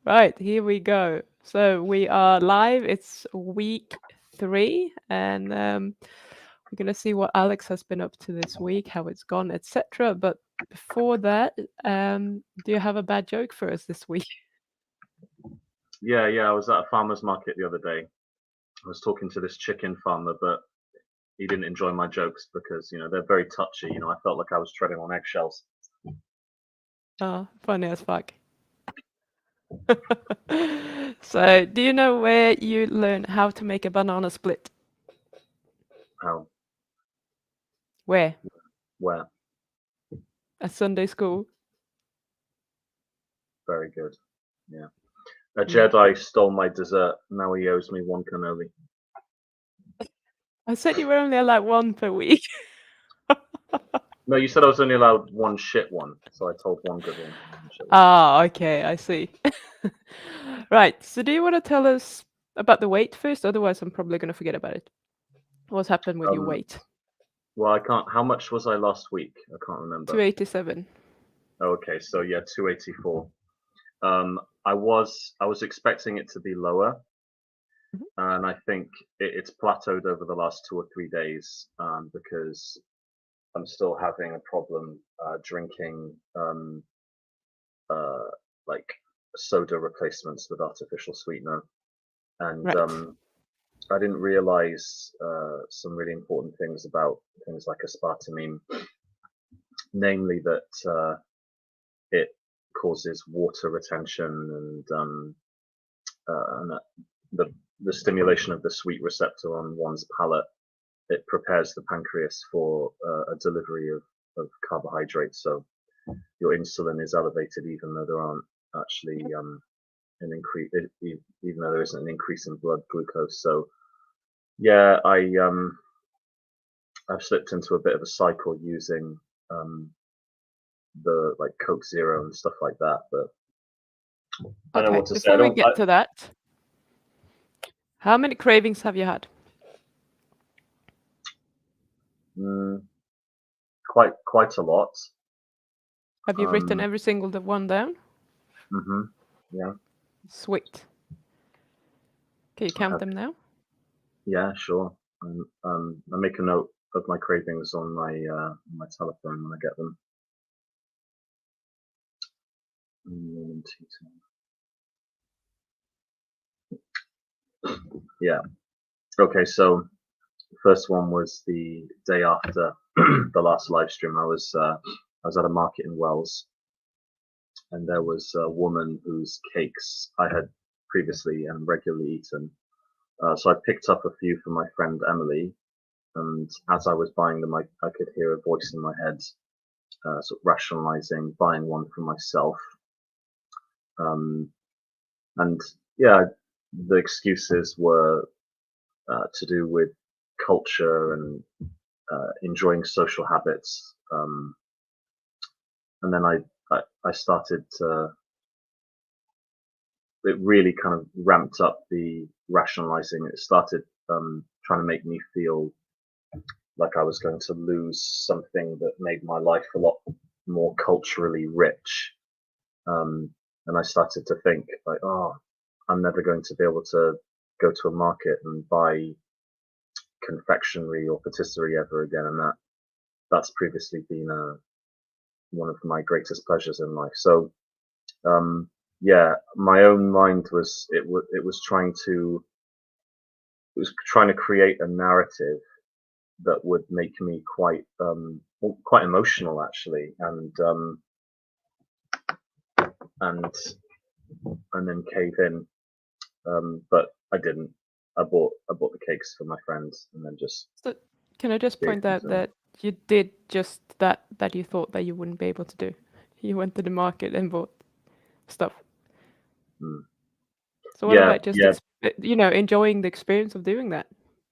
Right, here we go. So we are live. It's week 3, and we're gonna see what Alex has been up to this week, how it's gone, etc. But before that, do you have a bad joke for us this week? Yeah, I was at a farmer's market the other day. I was talking to this chicken farmer, but he didn't enjoy my jokes because, they're very touchy. I felt like I was treading on eggshells. Oh, funny as fuck. So, do you know where you learn how to make a banana split? How? Where? Where? At Sunday school? Very good. Yeah. A Mm. Jedi stole my dessert. Now he owes me one cannoli. I said you were only allowed one per week. No, you said I was only allowed one shit one, so I told one good one. One shit one. Ah, okay, I see. Right. So do you want to tell us about the weight first? Otherwise, I'm probably going to forget about it. What's happened with your Um, weight? well, I can't. How much was I last week? I can't remember. 287. Okay, so yeah, 284. I was expecting it to be lower, Mhm. and I think it's plateaued over the last 2 or 3 days because I'm still having a problem drinking uh, like soda replacements with artificial sweetener, and Right. I didn't realize some really important things about things like aspartame, namely that it causes water retention and that the stimulation of the sweet receptor on one's palate, it prepares the pancreas for a delivery of carbohydrates. So your insulin is elevated even though there aren't actually an increase, even though there isn't an increase in blood glucose. So yeah, I've slipped into a bit of a cycle using um, the like Coke Zero and stuff like that. But I don't know Okay. what to say. I Before we don't. I, get to that, how many cravings have you had? mm, quite a lot. Have you written Um, every single one down? hmm Yeah, Sweet. Can you I count have. them now? Yeah, sure. I make a note of my cravings on my telephone when I get them. Yeah. Okay. So first one was the day after the last live stream. I was at a market in Wells, and there was a woman whose cakes I had previously and regularly eaten. So I picked up a few for my friend Emily, and as I was buying them, I could hear a voice in my head, sort of rationalizing buying one for myself. Um, and yeah, the excuses were to do with culture and enjoying social habits. And then I started to, it really kind of ramped up the rationalizing. It started trying to make me feel like I was going to lose something that made my life a lot more culturally rich. Um, and I started to think like, oh, I'm never going to be able to go to a market and buy confectionery or patisserie ever again, and that's previously been one of my greatest pleasures in life. So yeah, my own mind was trying to create a narrative that would make me quite emotional actually, and and then cave in. But I didn't. I bought the cakes for my friends and then just So can I just gave point them out to them. that you did just that you thought that you wouldn't be able to do? You went to the market and bought stuff. Mm. So what Yeah, about just yeah. enjoying the experience of doing that?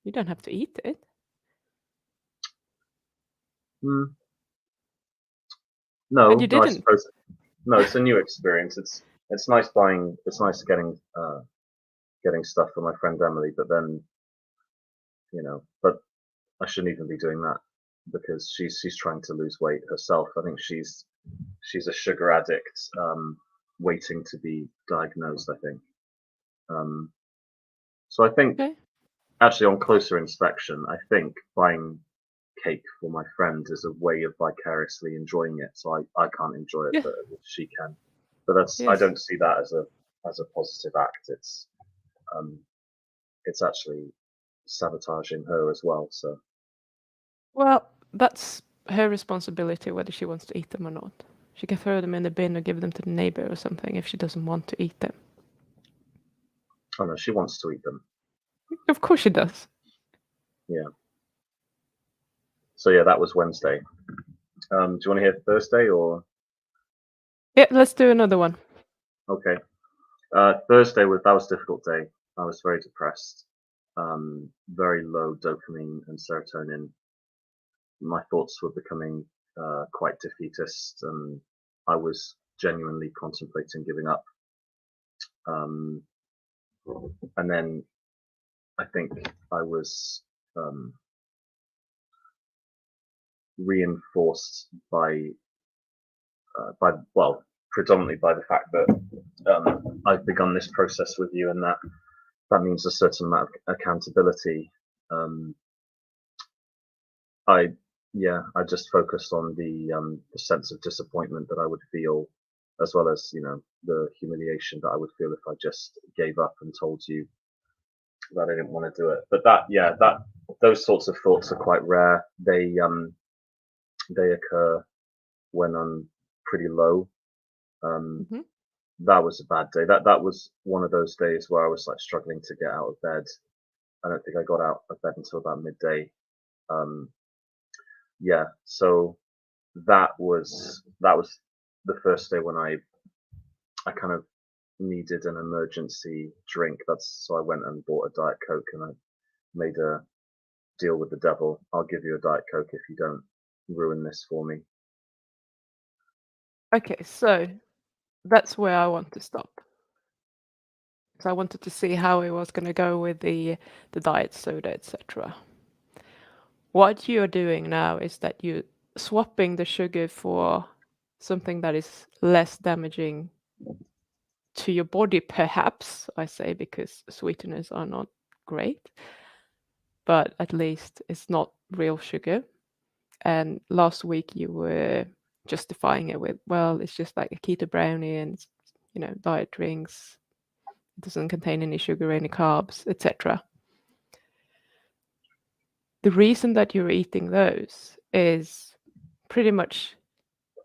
You don't have to eat it. Mm. And you No, I didn't. suppose no. It's a new experience. It's nice buying. It's nice getting stuff for my friend Emily, but then but I shouldn't even be doing that because she's trying to lose weight herself. I think she's a sugar addict, waiting to be diagnosed, I think. So I think, Okay. actually, on closer inspection, I think buying cake for my friend is a way of vicariously enjoying it. So I can't enjoy it, Yeah. but she can. But I Yes. don't see that as a positive act. Um, it's actually sabotaging her as well. So Well, that's her responsibility whether she wants to eat them or not. She can throw them in the bin or give them to the neighbor or something if she doesn't want to eat them. oh no, she wants to eat them. Of course she does. Yeah. So yeah, that was Wednesday. Do you want to hear Thursday or Yeah, let's do another one. okay? Thursday was a difficult day. I was very depressed, very low dopamine and serotonin. My thoughts were becoming quite defeatist, and I was genuinely contemplating giving up. Um, and then I think I was reinforced by well, predominantly by the fact that I've begun this process with you, and that means a certain amount of accountability. Um, I I just focused on the sense of disappointment that I would feel, as well as the humiliation that I would feel if I just gave up and told you that I didn't want to do it. But that those sorts of thoughts are quite rare. They occur when I'm pretty low. Um, Hmm. that was a bad day. That was one of those days where I was like struggling to get out of bed. I don't think I got out of bed until about midday. Um, yeah, so that was the first day when I kind of needed an emergency drink. That's so I went and bought a Diet Coke, and I made a deal with the devil. I'll give you a Diet Coke if you don't ruin this for me. Okay, so that's where I want to stop. So I wanted to see how it was going to go with the diet soda, etc. What you're doing now is that you're swapping the sugar for something that is less damaging to your body, perhaps, I say, because sweeteners are not great, but at least it's not real sugar. And last week you were justifying it with, well, it's just like a keto brownie and diet drinks. It doesn't contain any sugar, any carbs, etc. The reason that you're eating those is pretty much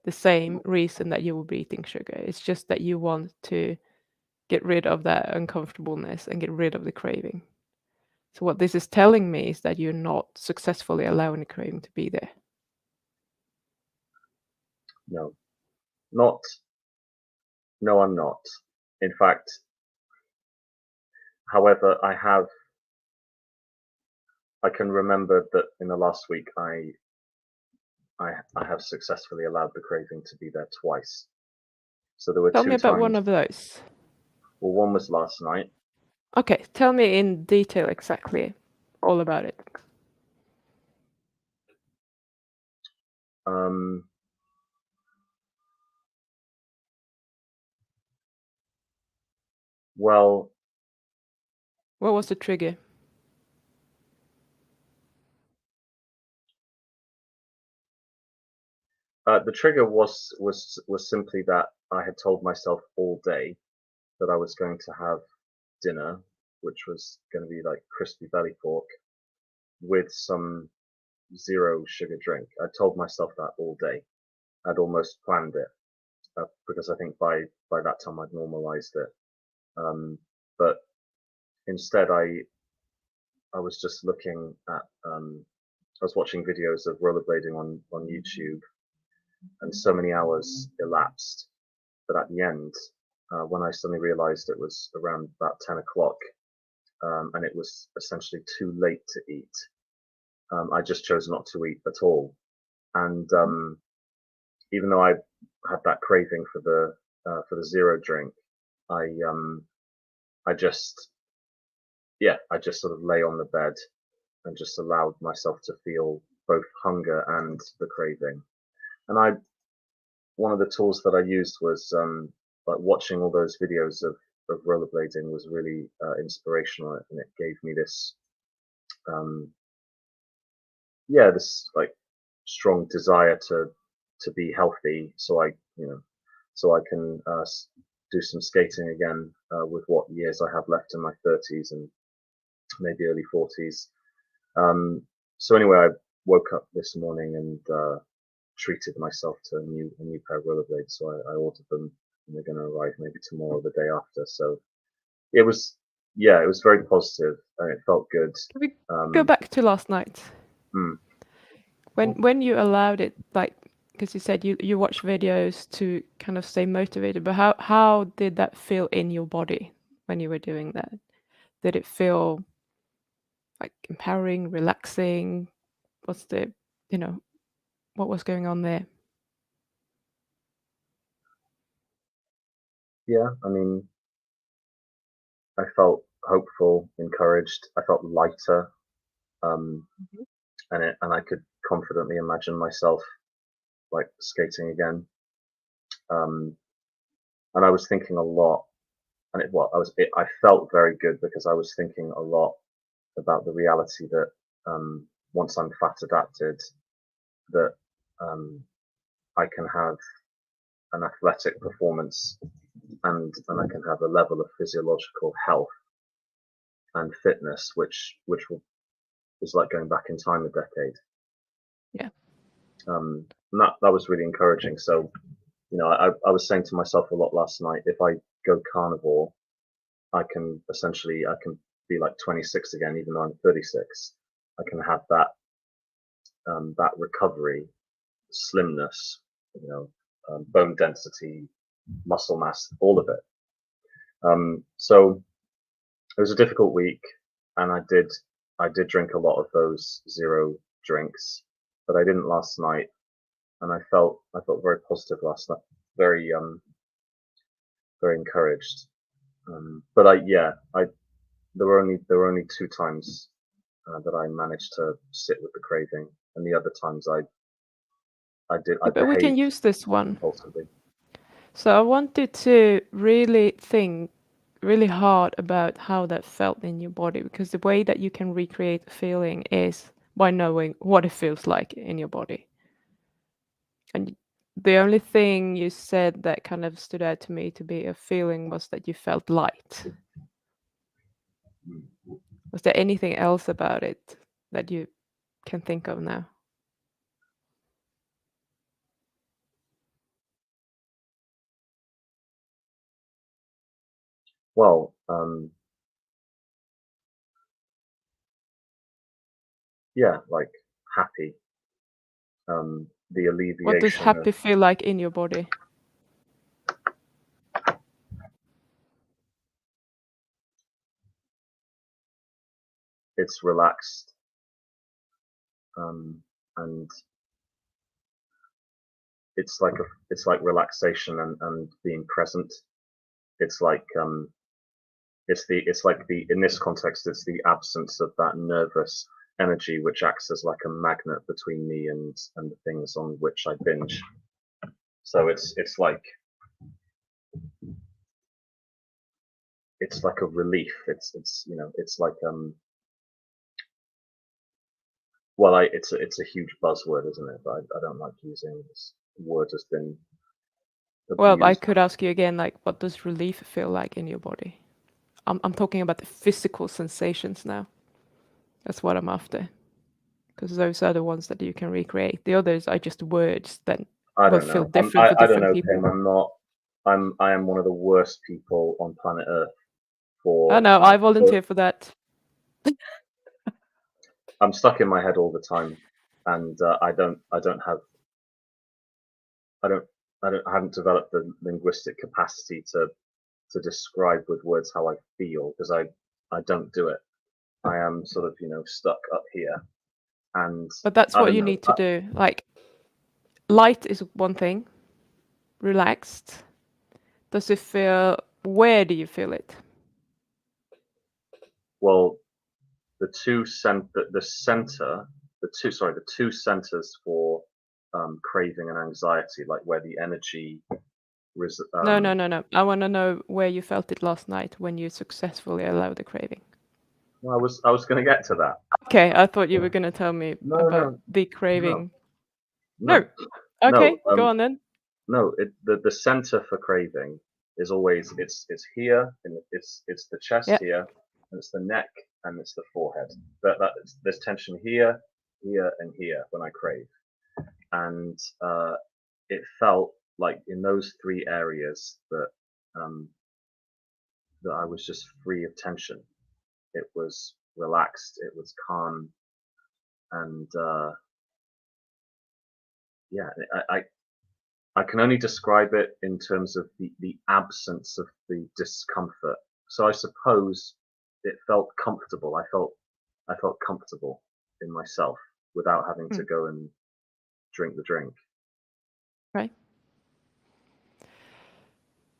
the same reason that you will be eating sugar. It's just that you want to get rid of that uncomfortableness and get rid of the craving. So what this is telling me is that you're not successfully allowing the craving to be there. No, not. No, I'm not. In fact, however, I can remember that in the last week I have successfully allowed the craving to be there twice. So there were Tell me two about one times. of those. Well, one was last night. Okay, tell me in detail exactly all about it. Um, well, What was the trigger? the trigger was simply that I had told myself all day that I was going to have dinner, which was going to be like crispy belly pork with some zero sugar drink. I told myself that all day. I'd almost planned it because I think by that time I'd normalized it. But instead, I was just looking at I was watching videos of rollerblading on YouTube, and so many hours elapsed. But at the end, when I suddenly realized it was around about 10 o'clock, and it was essentially too late to eat, I just chose not to eat at all. And even though I had that craving for the zero drink, I I just I just sort of lay on the bed and just allowed myself to feel both hunger and the craving. And one of the tools that I used was like watching all those videos of rollerblading was really inspirational, and it gave me this um, this like strong desire to be healthy, so I can do some skating again with what years I have left in my 30s and maybe early 40s. So anyway, I woke up this morning and treated myself to a new pair of rollerblades. So I ordered them, and they're going to arrive maybe tomorrow or the day after. So it was very positive, and it felt good. Can we go back to last night? Mm. When you allowed it, like, because you said you watch videos to kind of stay motivated, but how did that feel in your body when you were doing that? Did it feel like empowering, relaxing? What's the, what was going on there? Yeah, I mean, I felt hopeful, encouraged. I felt lighter, um, Mhm. and I could confidently imagine myself like skating again. Um, and I was thinking a lot, and I felt very good because I was thinking a lot about the reality that once I'm fat adapted, that um, I can have an athletic performance, and I can have a level of physiological health and fitness was like going back in time a decade. Yeah. And that was really encouraging. So I was saying to myself a lot last night, if I go carnivore, I can be like 26 again, even though I'm 36. I can have that recovery, slimness, bone density, muscle mass, all of it. So it was a difficult week, and I did drink a lot of those zero drinks, but I didn't last night, and I felt very positive last night, very very encouraged. But there were only two times that I managed to sit with the craving, and the other times I Yeah, but we can behaved use this one. impulsively. So I wanted to really think really hard about how that felt in your body, because the way that you can recreate a feeling is by knowing what it feels like in your body. And the only thing you said that kind of stood out to me to be a feeling was that you felt light. Was there anything else about it that you can think of now? Well, yeah, like happy, the What does alleviation of happy feel like in your body? it's relaxed, and it's like relaxation and being present. It's like it's like the in this context it's the absence of that nervous energy which acts as like a magnet between me and the things on which I binge. So it's like a relief. It's like it's a huge buzzword, isn't it? But I don't like using this word, has been Well, I abused. could ask you again, like, what does relief feel like in your body? I'm talking about the physical sensations now. That's what I'm after, because those are the ones that you can recreate. The others are just words that I will don't feel know. different for I don't different know, people. Pim. I am one of the worst people on planet Earth I for know, I volunteer for that. I'm stuck in my head all the time, and I don't I haven't developed the linguistic capacity to describe with words how I feel, because I don't do it. I am sort of stuck up here, and But that's I what don't you know. need to do. Like, light is one thing, relaxed. Does it feel, where do you feel it? Well, the center, the two centers for craving and anxiety, like where the energy No. I want to know where you felt it last night when you successfully allowed the craving. Well, I was going to get to that. Okay, I thought you were going to tell me No, about no, the no, craving. No. no, Okay, no. go on then. No. The center for craving is always it's here, and it's the chest Yeah. here, and it's the neck, and it's the forehead. There's tension here, here, and here when I crave, and it felt like in those three areas um, that I was just free of tension. It was relaxed, it was calm, and yeah, I can only describe it in terms of the absence of the discomfort. So I suppose it felt comfortable. I felt comfortable in myself without having to Mm, go and drink the drink. right.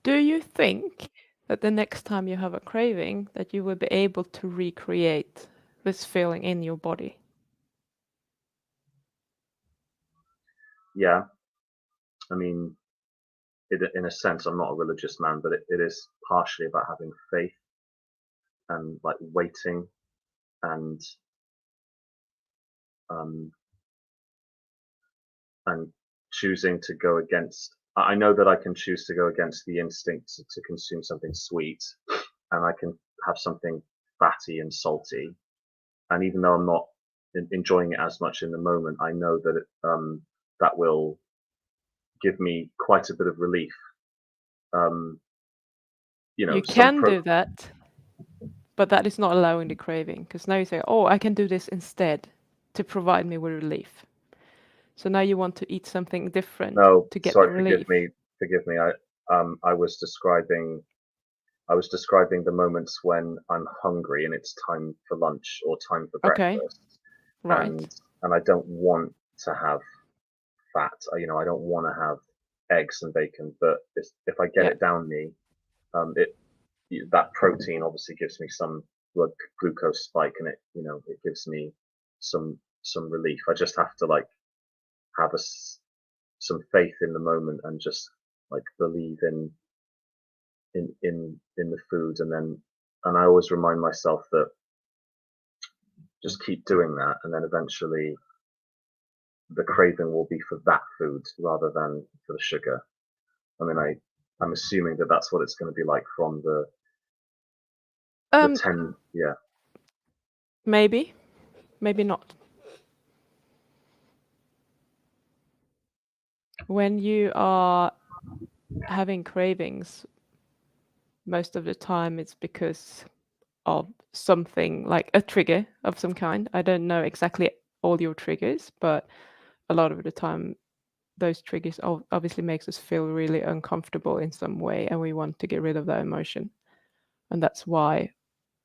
Do you think that the next time you have a craving that you will be able to recreate this feeling in your body? Yeah, I mean, in a sense, I'm not a religious man, but it is partially about having faith and like waiting and um, and choosing to go against. I know that I can choose to go against the instinct to consume something sweet, and I can have something fatty and salty. And even though I'm not enjoying it as much in the moment, I know that that will give me quite a bit of relief. Um, You some can do that, but that is not allowing the craving because now you say, oh, I can do this instead to provide me with relief. So now you want to eat something different no, to get the sorry, forgive relief. me, forgive me. I was describing the moments when I'm hungry and it's time for lunch or time for Okay, breakfast, right. and I don't want to have fat. I don't want to have eggs and bacon, but if I get Yeah. it down me, it that protein obviously gives me some blood glucose spike, and it gives me some relief. I just have to like have some faith in the moment and just like believe in the food, and I always remind myself that just keep doing that, and then eventually the craving will be for that food rather than for the sugar. I mean, I'm assuming that that's what it's going to be like from the Um, 10. Yeah. maybe, maybe not. When you are having cravings, most of the time it's because of something like a trigger of some kind. I don't know exactly all your triggers, but a lot of the time those triggers obviously makes us feel really uncomfortable in some way and we want to get rid of that emotion. And that's why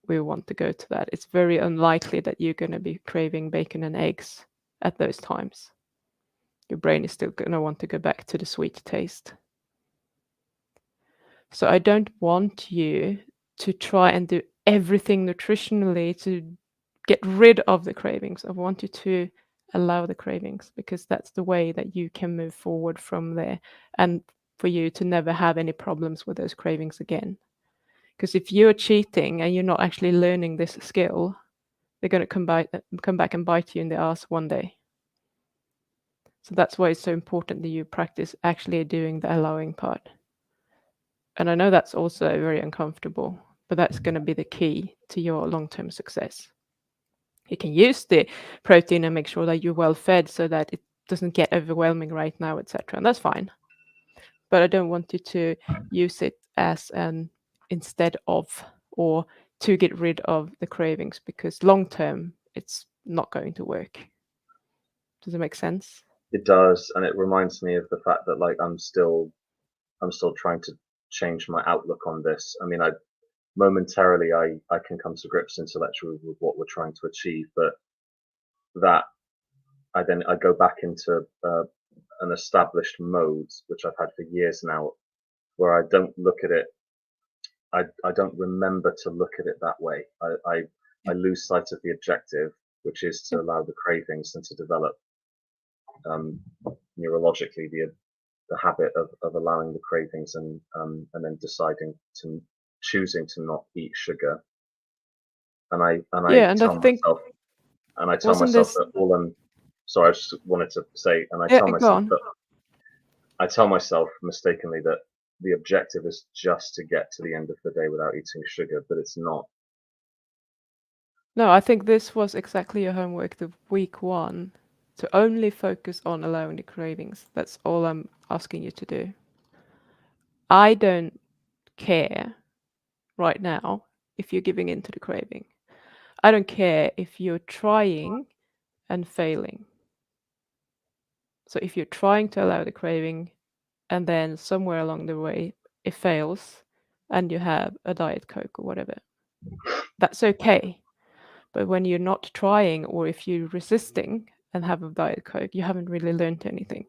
we want to go to that. It's very unlikely that you're going to be craving bacon and eggs at those times. Your brain is still going to want to go back to the sweet taste. So I don't want you to try and do everything nutritionally to get rid of the cravings. I want you to allow the cravings because that's the way that you can move forward from there and for you to never have any problems with those cravings again. Because if you're cheating and you're not actually learning this skill, they're going to come back and bite you in the ass one day. So that's why it's so important that you practice actually doing the allowing part. And I know that's also very uncomfortable, but that's going to be the key to your long-term success. You can use the protein and make sure that you're well fed so that it doesn't get overwhelming right now, etc. And that's fine. But I don't want you to use it as an instead of or to get rid of the cravings because long term it's not going to work. Does it make sense? It does, and it reminds me of the fact that like I'm still trying to change my outlook on this. I mean, I momentarily I can come to grips intellectually with what we're trying to achieve, but that I go back into an established mode which I've had for years now, where I don't look at it. I don't remember to look at it that way. I lose sight of the objective, which is to Yep. allow the cravings and to develop um, neurologically habit of allowing the cravings and then choosing to not eat sugar. And I Yeah, and I tell think myself wasn't this that all I'm sorry, I just wanted to say, and yeah, go on. I tell myself mistakenly that the objective is just to get to the end of the day without eating sugar, but it's not. No, I think this was exactly your homework, the week one, to only focus on allowing the cravings. That's all I'm asking you to do. I don't care right now if you're giving in to the craving. I don't care if you're trying and failing. So if you're trying to allow the craving and then somewhere along the way it fails and you have a Diet Coke or whatever, that's okay. But when you're not trying or if you're resisting and have a Diet Coke, you haven't really learned anything.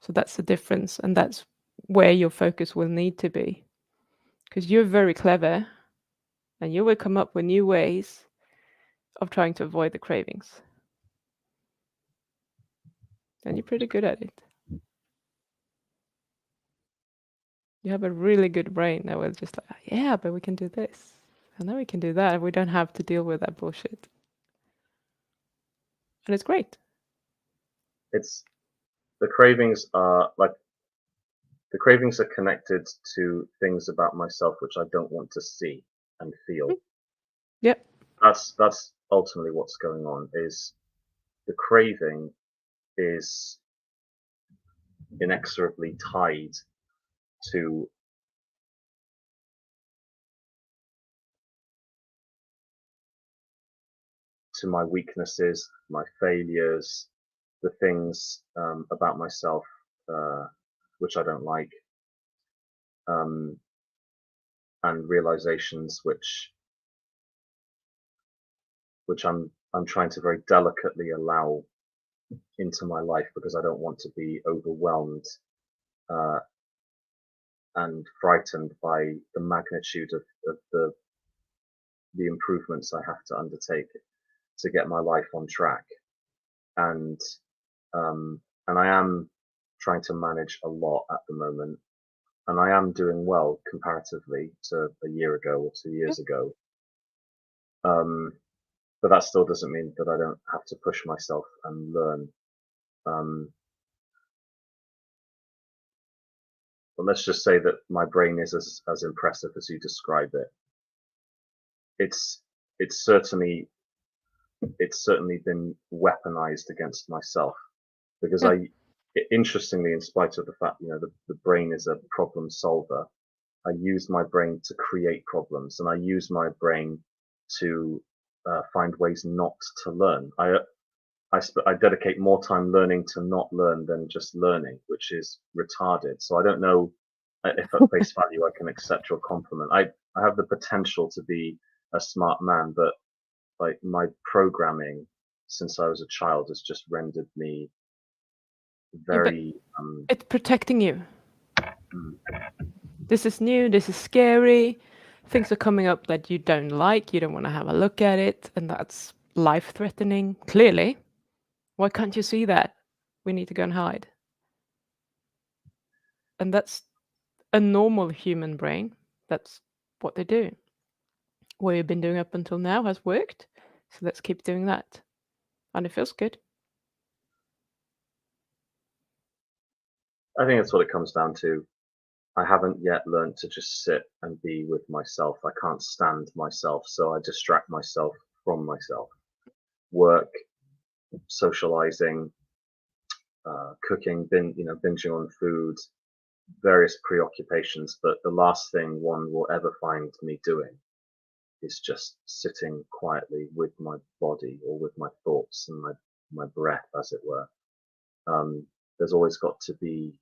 So that's the difference, and that's where your focus will need to be. Because you're very clever and you will come up with new ways of trying to avoid the cravings. And you're pretty good at it. You have a really good brain that will just like, yeah, but we can do this. And then we can do that. And we don't have to deal with that bullshit. And it's great. It's the cravings are like the cravings are connected to things about myself which I don't want to see and feel. Yep. That's ultimately what's going on. Is the craving is inexorably tied to my weaknesses, my failures, the things about myself which I don't like, um, and realizations which I'm trying to very delicately allow into my life because I don't want to be overwhelmed uh, and frightened by the magnitude of the improvements I have to undertake to get my life on track. And and I am trying to manage a lot at the moment, and I am doing well comparatively to a year ago or 2 years Yep. ago. Um, but that still doesn't mean that I don't have to push myself and learn. Um, but let's just say that my brain is as impressive as you describe it. It's it's certainly it's certainly been weaponized against myself because Yeah. interestingly, in spite of the fact the brain is a problem solver, I use my brain to create problems, and I use my brain to find ways not to learn. I dedicate more time learning to not learn than just learning, which is retarded. So I don't know if at face value I can accept your compliment. I have the potential to be a smart man, but like my programming since I was a child has just rendered me Yeah, but very it's protecting you. mm, This is new, this is scary. Things are coming up that you don't like, you don't want to have a look at it, and that's life threatening. Clearly. Why can't you see that? We need to go and hide. And that's a normal human brain. That's what they do. What you've been doing up until now has worked, so let's keep doing that. And it feels good. I think that's what it comes down to. I haven't yet learned to just sit and be with myself. I can't stand myself, so I distract myself from myself. Work, socializing, cooking, binging on food, various preoccupations. But the last thing one will ever find me doing is just sitting quietly with my body or with my thoughts and my breath, as it were. There's always got to be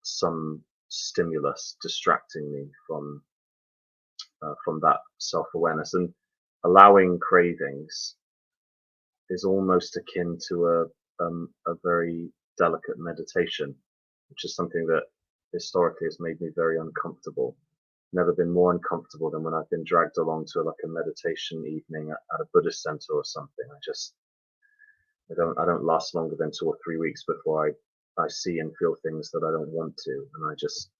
some stimulus distracting me from that self-awareness, and allowing cravings is almost akin to a very delicate meditation, which is something that historically has made me very uncomfortable. Never been more uncomfortable than when I've been dragged along to like a meditation evening at a Buddhist center or something. I don't last longer than 2 or 3 weeks before I see and feel things that I don't want to, and I just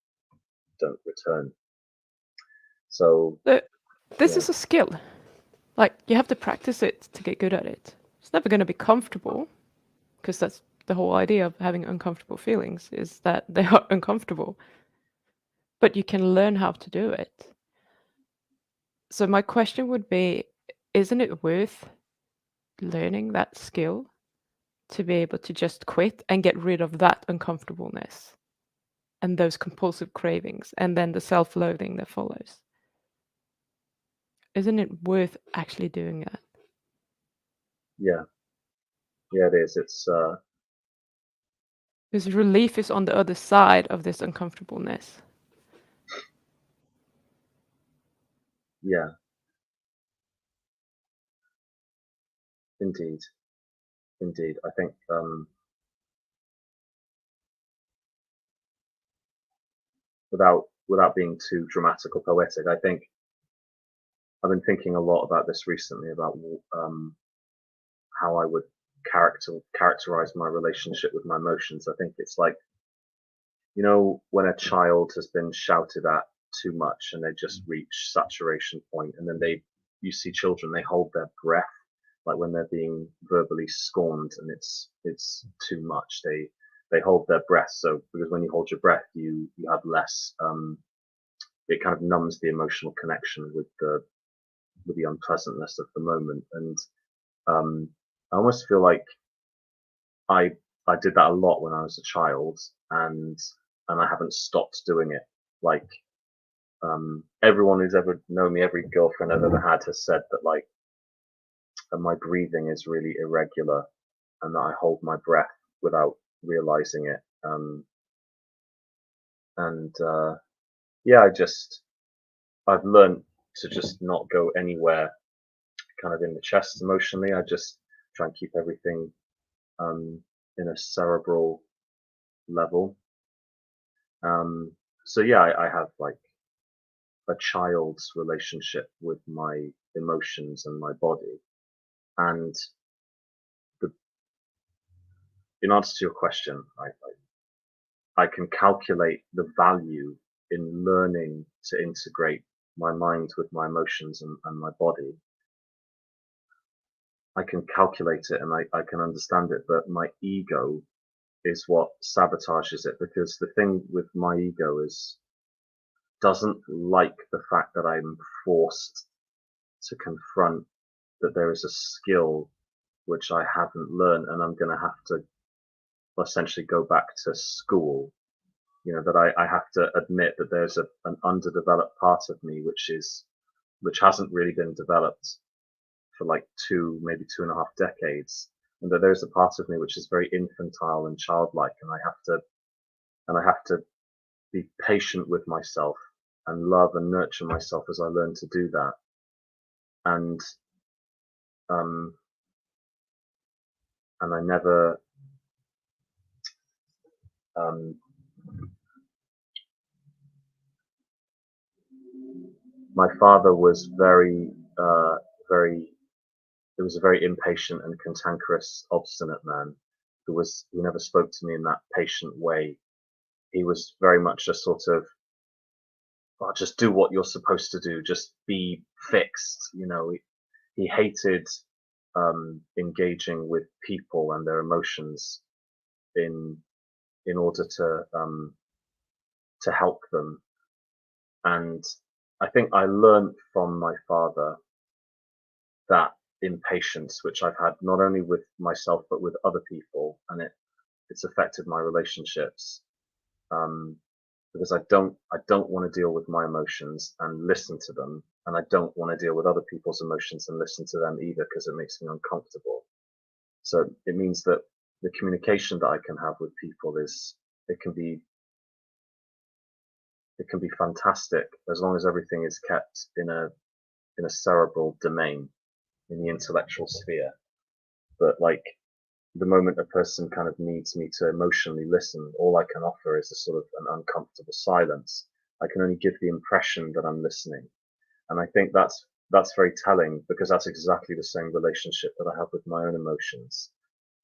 don't return. So So this yeah, is a skill. Like, you have to practice it to get good at it. It's never going to be comfortable, because that's the whole idea of having uncomfortable feelings, is that they are uncomfortable. But you can learn how to do it. So my question would be, isn't it worth learning that skill to be able to just quit and get rid of that uncomfortableness and those compulsive cravings and then the self-loathing that follows? Isn't it worth actually doing that? yeah, yeah, it is. It's Because relief is on the other side of this uncomfortableness. yeah, indeed, indeed. I think without being too dramatic or poetic, I think I've been thinking a lot about this recently about how I would characterize my relationship with my emotions. I think it's like, when a child has been shouted at too much and they just reach saturation point, and then you see children, they hold their breath, like when they're being verbally scorned and it's too much. They hold their breath. So because when you hold your breath, you have less. It kind of numbs the emotional connection with the unpleasantness of the moment, and I almost feel like I I did that a lot when I was a child, and I haven't stopped doing it. Like everyone who's ever known me, every girlfriend I've ever had has said that, like, my breathing is really irregular and that I hold my breath without realizing it. And yeah, I've learned to just not go anywhere kind of in the chest emotionally. I just try and keep everything um, in a cerebral level. So yeah, I have like a child's relationship with my emotions and my body. And the, in answer to your question, I can calculate the value in learning to integrate my mind with my emotions and my body. I can calculate it and I can understand it, but my ego is what sabotages it, because the thing with my ego is doesn't like the fact that I'm forced to confront that there is a skill which I haven't learned, and I'm going to have to essentially go back to school. That I have to admit that there's an underdeveloped part of me which hasn't really been developed for like maybe 2.5 decades, and that there's a part of me which is very infantile and childlike, and I have to be patient with myself and love and nurture myself as I learn to do that. And um, and I never um, my father was very he was a very impatient and cantankerous, obstinate man who never spoke to me in that patient way. He was very much a sort of, "Oh, just do what you're supposed to do, just be fixed." He hated engaging with people and their emotions in in order to help them. And I think I learned from my father that impatience, which I've had not only with myself but with other people, and it's affected my relationships. Um, because I don't want to deal with my emotions and listen to them, and I don't want to deal with other people's emotions and listen to them either, because it makes me uncomfortable. So it means that the communication that I can have with people it can be it can be fantastic as long as everything is kept in a cerebral domain, in the intellectual sphere. But like the moment a person kind of needs me to emotionally listen, all I can offer is a sort of an uncomfortable silence. I can only give the impression that I'm listening. And I think that's very telling, because that's exactly the same relationship that I have with my own emotions.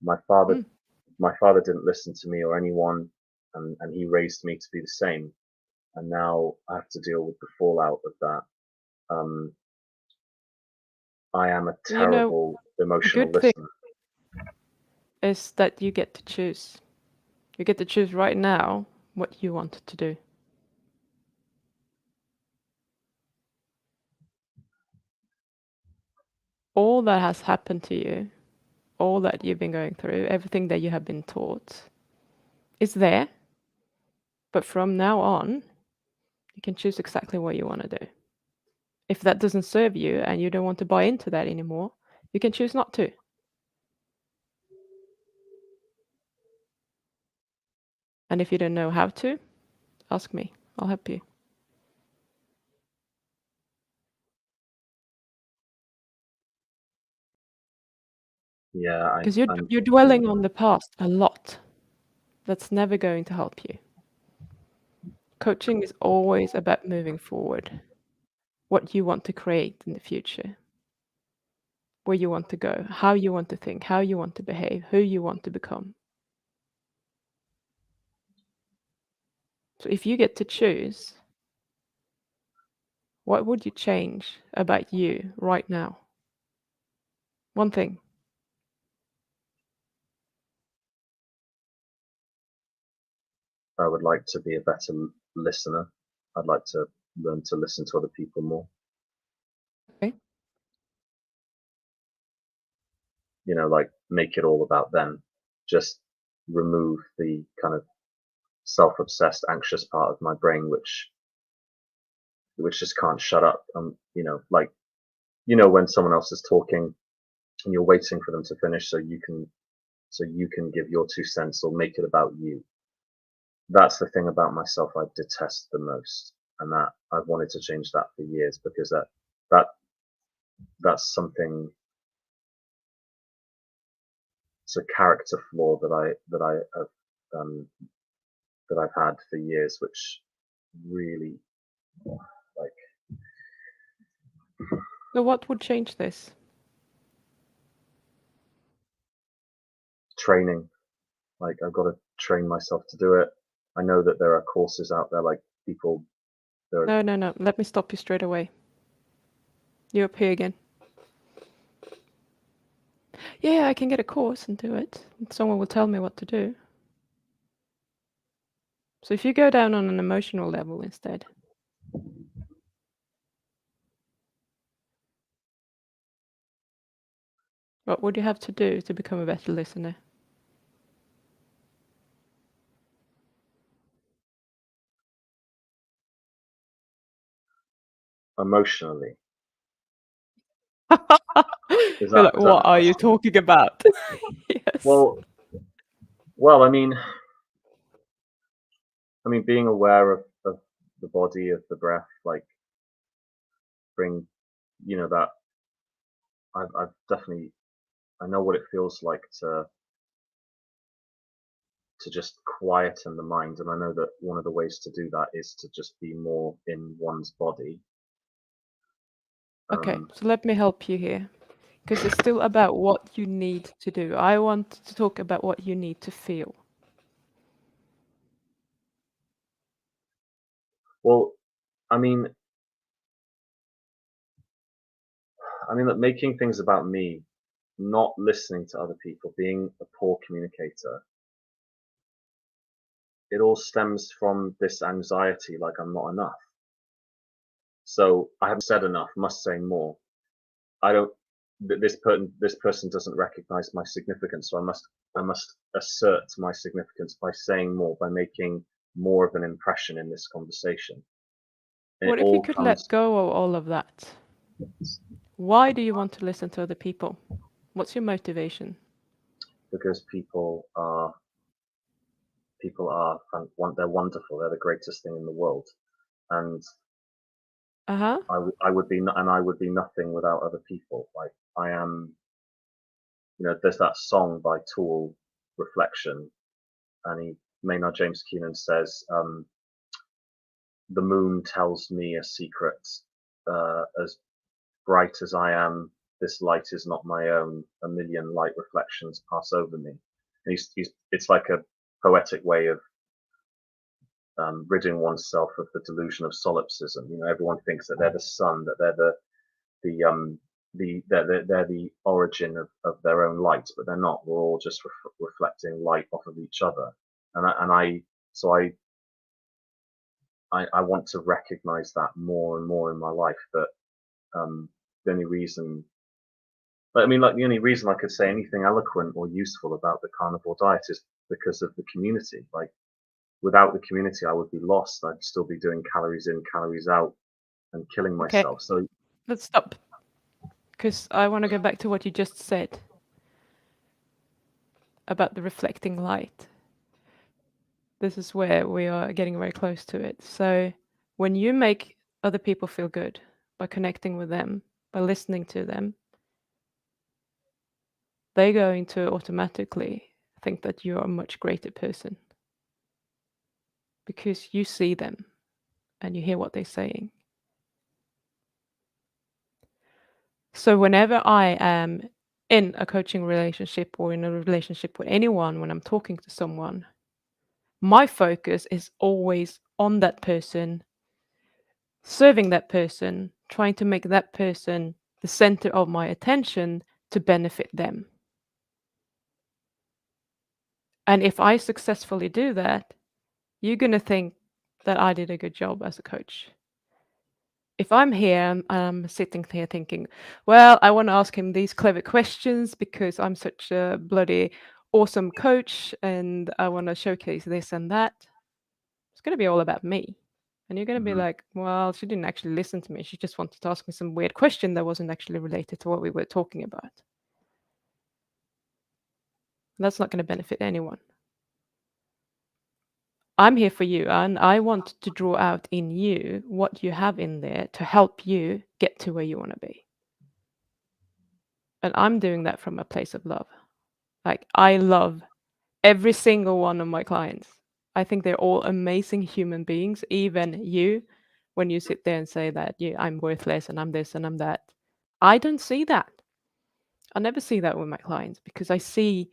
My father Mm. my father didn't listen to me or anyone, and he raised me to be the same. And now I have to deal with the fallout of that. Um, I am a You know, terrible a emotional good thing listener. is that you get to choose. You get to choose right now what you want to do. All that has happened to you, all that you've been going through, everything that you have been taught is there. But from now on, you can choose exactly what you want to do. If that doesn't serve you and you don't want to buy into that anymore, you can choose not to. And if you don't know how to, ask me. I'll help you. Yeah, Because you're I'm. you're dwelling on the past a lot. That's never going to help you. Coaching is always about moving forward, what you want to create in the future, where you want to go, how you want to think, how you want to behave, who you want to become. So if you get to choose, what would you change about you right now? One thing. I would like to be a better listener. I'd like to learn to listen to other people more. Okay. Like make it all about them. Just remove the kind of self-obsessed, anxious part of my brain, which just can't shut up. Like when someone else is talking and you're waiting for them to finish so you can give your 2 cents or make it about you. That's the thing about myself I detest the most, and that I've wanted to change that for years because that that's something. It's a character flaw that I have um, that I've had for years, which really like So what would change this? training. Like I've got to train myself to do it. I know that there are courses out there, like people. There are, No, no, no. Let me stop you straight away. You're up here again. Yeah, I can get a course and do it. Someone will tell me what to do. So if you go down on an emotional level instead, what would you have to do to become a better listener? emotionally. Is You're that like, is that what the are you question? talking about? Yes. Well, well, I mean, being aware of the body, of the breath, like bring, that I've definitely I know what it feels like to just quieten the mind, and I know that one of the ways to do that is to just be more in one's body. Okay, Um, so let me help you here. Because it's still about what you need to do. I want to talk about what you need to feel. well, I mean, that making things about me, not listening to other people, being a poor communicator, it all stems from this anxiety, like I'm not enough. So I haven't said enough, must say more. I don't. This person doesn't recognize my significance, so I must assert my significance by saying more, by making more of an impression in this conversation. And it What if you all could let comes go of all of that? Why do you want to listen to other people? What's your motivation? because people are they're wonderful. They're the greatest thing in the world, and Uh-huh. I would be nothing without other people. Like I am. There's that song by Tool, Reflection, and Maynard James Keenan says, "The moon tells me a secret, as bright as I am. this light is not my own. A million light reflections pass over me. And it's like a poetic way of ridding oneself of the delusion of solipsism. You know, everyone thinks that they're the sun, that they're they're the origin of their own light, but they're not. We're all just reflecting light off of each other. So I want to recognize that more and more in my life. That the only reason, I mean, like the only reason I could say anything eloquent or useful about the carnivore diet is because of the community. Like without the community, I would be lost. I'd still be doing calories in, calories out, and killing Okay, myself. So let's stop, because I want to go back to what you just said about the reflecting light. This is where we are getting very close to it. So when you make other people feel good by connecting with them, by listening to them, they're going to automatically think that you're a much greater person because you see them and you hear what they're saying. So whenever I am in a coaching relationship or in a relationship with anyone, when I'm talking to someone, my focus is always on that person, serving that person, trying to make that person the center of my attention to benefit them. And if I successfully do that, you're going to think that I did a good job as a coach. If I'm here, I'm sitting here thinking, well, I want to ask him these clever questions because I'm such a bloody awesome coach and I want to showcase this and that. It's going to be all about me. And you're going to be mhm. like, well, she didn't actually listen to me. She just wanted to ask me some weird question that wasn't actually related to what we were talking about. That's not going to benefit anyone. I'm here for you, and I want to draw out in you what you have in there to help you get to where you want to be. And I'm doing that from a place of love. Like, I love every single one of my clients. I think they're all amazing human beings, even you, when you sit there and say that I'm worthless and I'm this and I'm that. I don't see that. I never see that with my clients because I see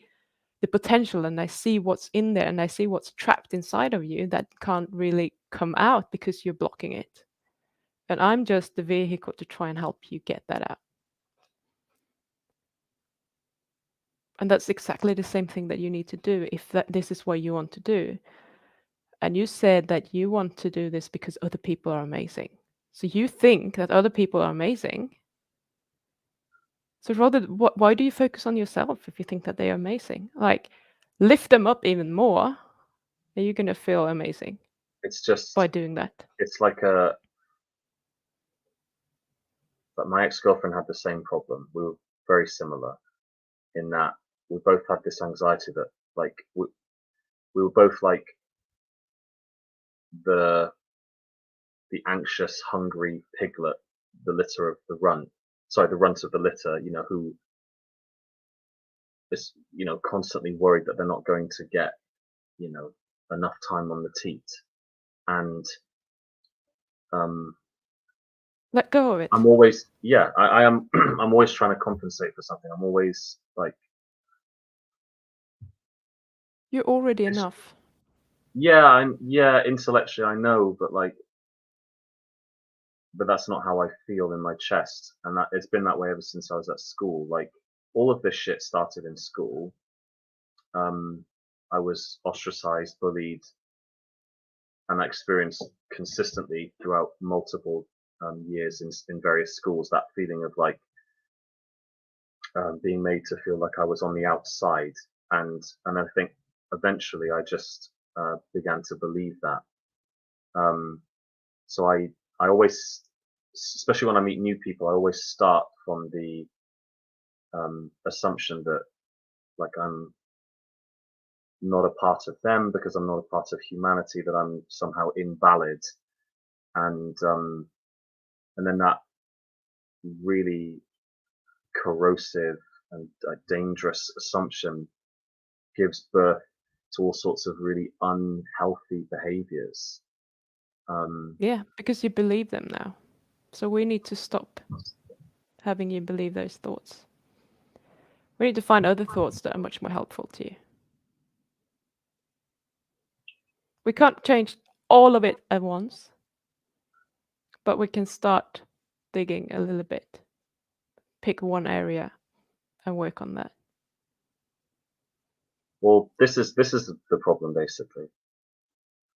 the potential and I see what's in there and I see what's trapped inside of you that can't really come out because you're blocking it. And I'm just the vehicle to try and help you get that out. And that's exactly the same thing that you need to do if this is what you want to do. And you said that you want to do this because other people are amazing. So you think that other people are amazing. So rather, why do you focus on yourself if you think that they are amazing? Like, lift them up even more, and you're gonna feel amazing It's just by doing that. it's like but my ex-girlfriend had the same problem. We were very similar in that we both had this anxiety that like we were both like the the anxious, hungry piglet, the litter of the runt. Sorry, the runt of the litter. You know, who is constantly worried that they're not going to get you know enough time on the teat, and um, Let go of it. I'm always I am I'm always trying to compensate for something. I'm always like You're already it's, enough. intellectually I know, but like but that's not how I feel in my chest, and that it's been that way ever since I was at school. Like all of this shit started in school. Um, I was ostracized, bullied, and I experienced consistently throughout multiple years in various schools that feeling of like being made to feel like I was on the outside, and I think eventually I just began to believe that. Um, so I always, especially when I meet new people, I always start from the assumption that like I'm not a part of them because I'm not a part of humanity, that I'm somehow invalid, and and then that really corrosive and dangerous assumption gives birth to all sorts of really unhealthy behaviors. Um, Yeah, because you believe them now. So we need to stop. having you believe those thoughts. We need to find other thoughts that are much more helpful to you. We can't change all of it at once, but we can start digging a little bit. Pick one area and work on that. Well, this is the problem basically.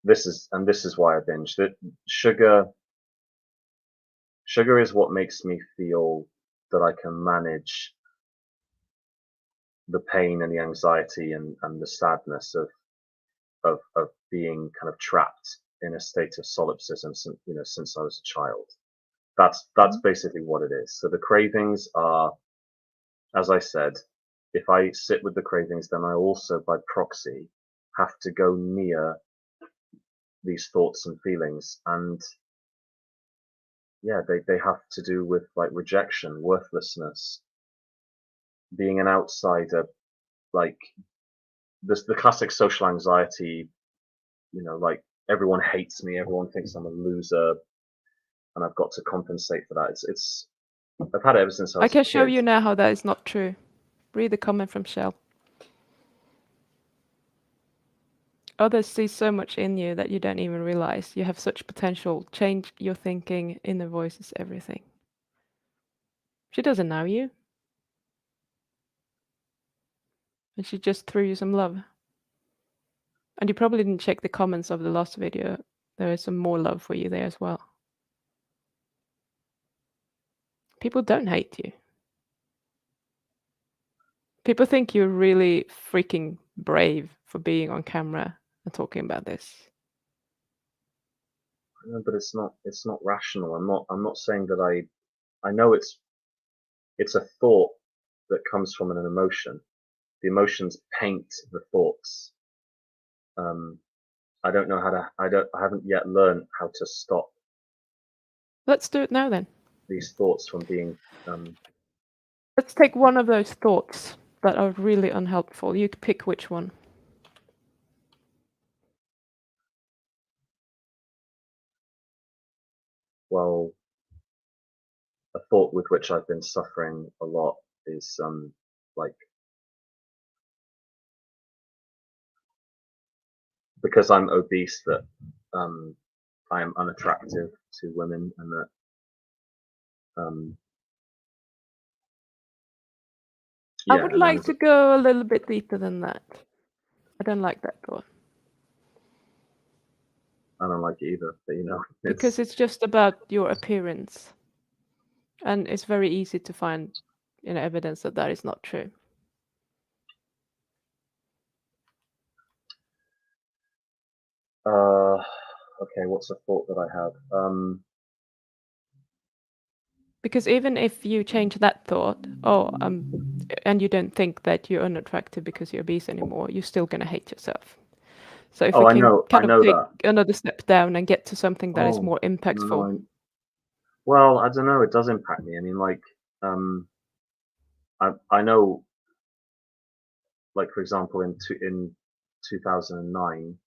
This is why I binge. That sugar is what makes me feel that I can manage the pain and the anxiety and the sadness of being kind of trapped in a state of solipsism since I was a child. That's basically what it is. So the cravings are, as I said, if I sit with the cravings, then I also by proxy have to go near these thoughts and feelings, and yeah, they have to do with like rejection, worthlessness, being an outsider, like the classic social anxiety, like everyone hates me, everyone thinks I'm a loser, and I've got to compensate for that. It's I've had it ever since I I was a can show kid. you now how that is not true. Read the comment from Shell. Others see so much in you that you don't even realize. You have such potential. Change your thinking, inner voice is everything. She doesn't know you. And she just threw you some love. And you probably didn't check the comments of the last video. There is some more love for you there as well. People don't hate you. People think you're really freaking brave for being on camera and talking about this. No, but it's not rational. I'm not saying that I know it's a thought that comes from an emotion. The emotions paint the thoughts. I don't know how to. I haven't yet learned how to stop Let's do it now then. these thoughts from being. Let's take one of those thoughts that are really unhelpful. You pick which one. Well, a thought with which I've been suffering a lot is like because I'm obese that I am unattractive to women and that I would like to go a little bit deeper than that. I don't like that thought. I don't like it either, but because it's just about your appearance. And it's very easy to find evidence that that is not true. Okay, what's a thought that I have? Because even if you change that thought, and you don't think that you're unattractive because you're obese anymore, you're still going to hate yourself. So if we can kind of take another step down and get to something that is more impactful. Well, I don't know. It does impact me. I mean, like, I know, like for example, in 2009,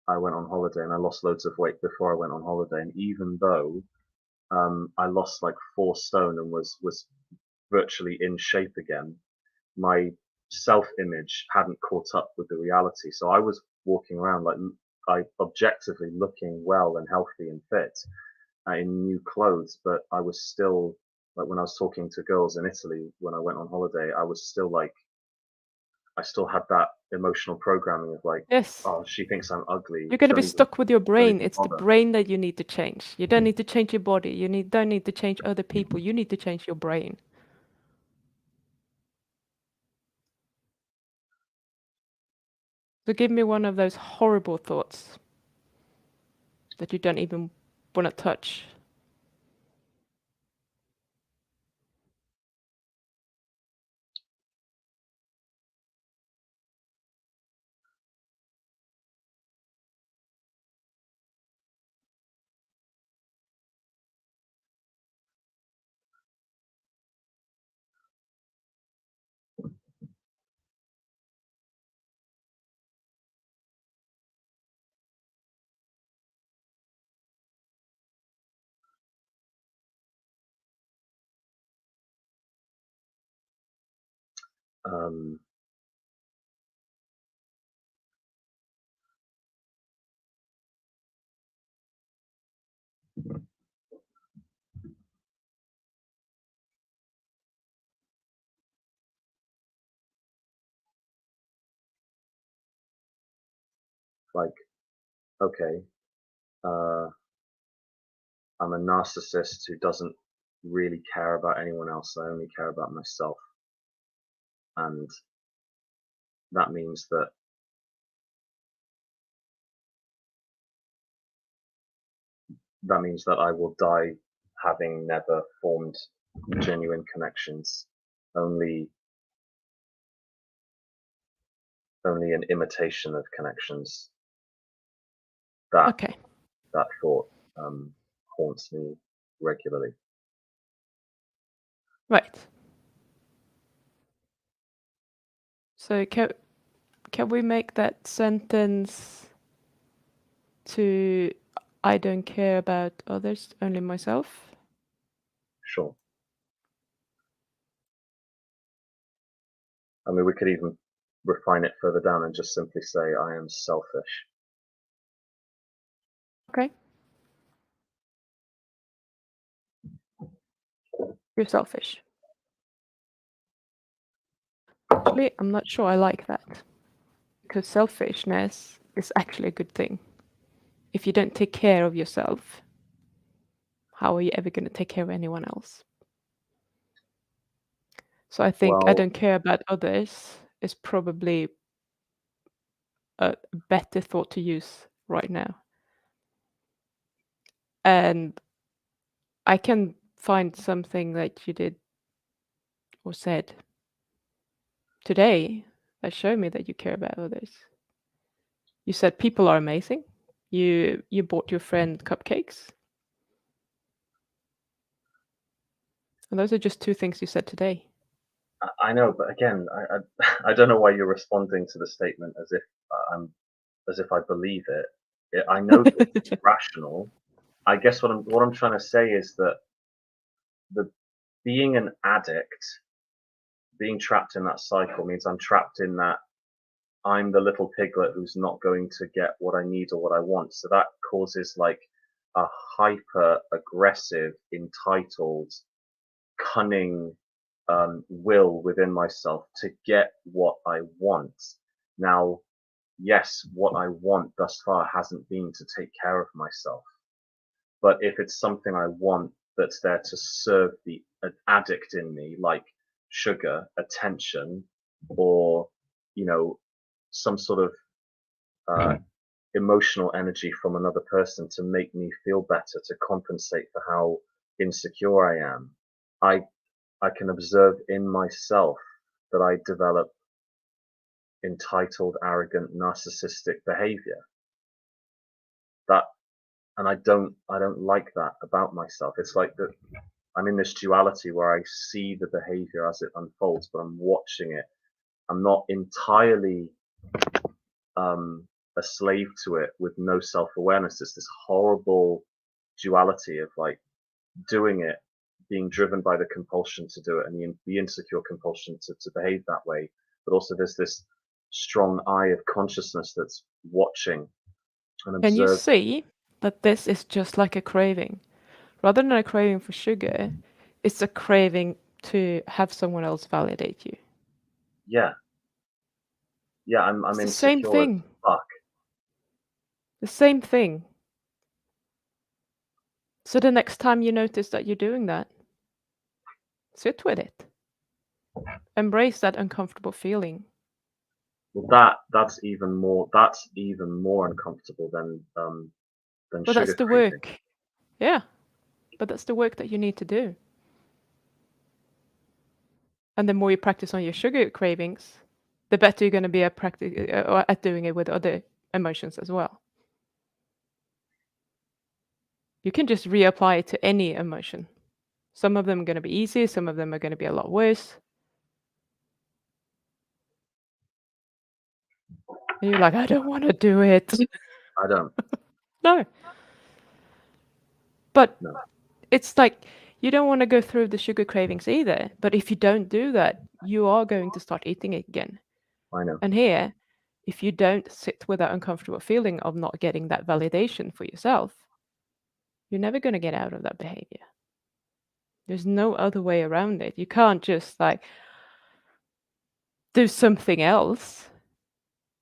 I went on holiday and I lost loads of weight before I went on holiday, and even though I lost like 4 stone and was virtually in shape again, my self-image hadn't caught up with the reality. So I was walking around like I objectively looking well and healthy and fit in new clothes, but I was still like when I was talking to girls in Italy when I went on holiday, I was still like I still had that emotional programming of like, yes, oh, she thinks I'm ugly. You're going to be stuck with your brain. It's the brain that you need to change. You don't need to change your body. You don't need to change other people. You need to change your brain. So give me one of those horrible thoughts that you don't even want to touch. um, like, okay, uh, I'm a narcissist who doesn't really care about anyone else. I only care about myself. And that means that I will die having never formed genuine connections, only an imitation of connections. That Okay. thought haunts me regularly. Right. So can we make that sentence to I don't care about others, only myself? Sure. I mean, we could even refine it further down and just simply say, I am selfish. Okay. You're selfish. Actually, I'm not sure I like that. Because selfishness is actually a good thing. If you don't take care of yourself, how are you ever going to take care of anyone else? So I think I Well, don't care about others is probably a better thought to use right now. And I can find something that you did or said today that showed me that you care about others. You said people are amazing. You bought your friend cupcakes. And those are just two things you said today. I know, but again, I don't know why you're responding to the statement as if I believe it. I know that it's rational. I guess what I'm trying to say is that the being an addict, being trapped in that cycle means I'm trapped in that I'm the little piglet who's not going to get what I need or what I want. So that causes like a hyper aggressive, entitled, cunning will within myself to get what I want. Now, yes, what I want thus far hasn't been to take care of myself. But if it's something I want that's there to serve the addict in me, like sugar, attention, or, you know, some sort of emotional energy from another person to make me feel better, to compensate for how insecure I am, I I can observe in myself that I develop entitled, arrogant, narcissistic behavior. That and I don't like that about myself. It's like that I'm in this duality where I see the behavior as it unfolds, but I'm watching it. I'm not entirely a slave to it with no self-awareness. It's this horrible duality of like doing it, being driven by the compulsion to do it, and the insecure compulsion to behave that way. But also there's this strong eye of consciousness that's watching and Can you observing. see that this is just like a craving? Rather than a craving for sugar, it's a craving to have someone else validate you. Yeah, yeah, I'm It's the same insecure as thing. fuck. The same thing. So the next time you notice that you're doing that, sit with it. Embrace that uncomfortable feeling. Well, that's even more uncomfortable than But that's sugar the craving. work. Yeah. But that's the work that you need to do. And the more you practice on your sugar cravings, the better you're going to be at doing it with other emotions as well. You can just reapply it to any emotion. Some of them are going to be easy, some of them are going to be a lot worse. And you're like, I don't want to do it. I don't. No. But No. it's like You don't want to go through the sugar cravings either. But if you don't do that, you are going to start eating it again. I know. And here, if you don't sit with that uncomfortable feeling of not getting that validation for yourself, you're never going to get out of that behavior. There's no other way around it. You can't just like do something else